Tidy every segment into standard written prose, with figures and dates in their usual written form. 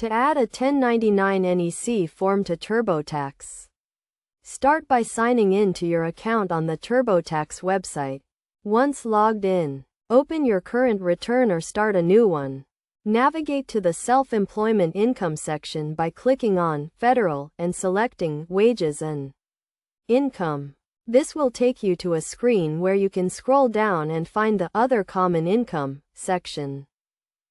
To add a 1099 NEC form to TurboTax. Start by signing in to your account on the TurboTax website. Once logged in, open your current return or start a new one. Navigate to the Self-Employment Income section by clicking on Federal and selecting Wages and Income. This will take you to a screen where you can scroll down and find the Other Common Income section.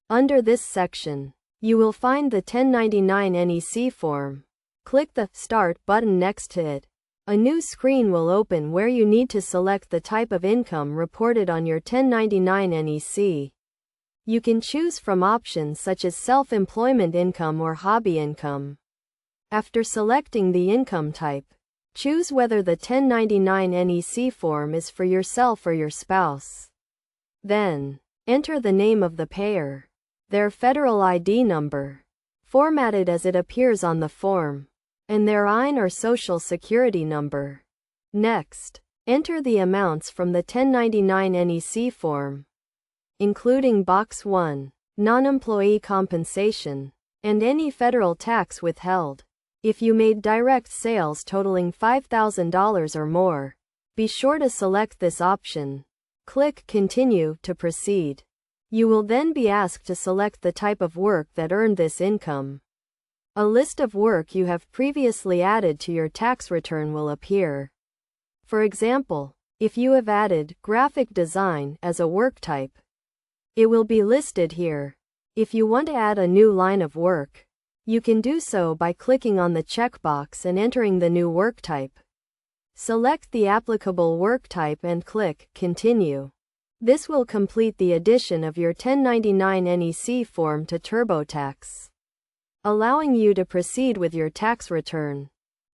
Under this section, you will find the 1099 NEC form. Click the Start button next to it. A new screen will open where you need to select the type of income reported on your 1099 NEC. You can choose from options such as self-employment income or hobby income. After selecting the income type, choose whether the 1099 NEC form is for yourself or your spouse. Then, enter the name of the payer, their federal ID number, formatted as it appears on the form, and their EIN or Social Security number. Next, enter the amounts from the 1099 NEC form, including Box 1, non-employee compensation, and any federal tax withheld. If you made direct sales totaling $5,000 or more, be sure to select this option. Click Continue to proceed. You will then be asked to select the type of work that earned this income. A list of work you have previously added to your tax return will appear. For example, if you have added graphic design as a work type, it will be listed here. If you want to add a new line of work, you can do so by clicking on the checkbox and entering the new work type. Select the applicable work type and click Continue. This will complete the addition of your 1099 NEC form to TurboTax, allowing you to proceed with your tax return.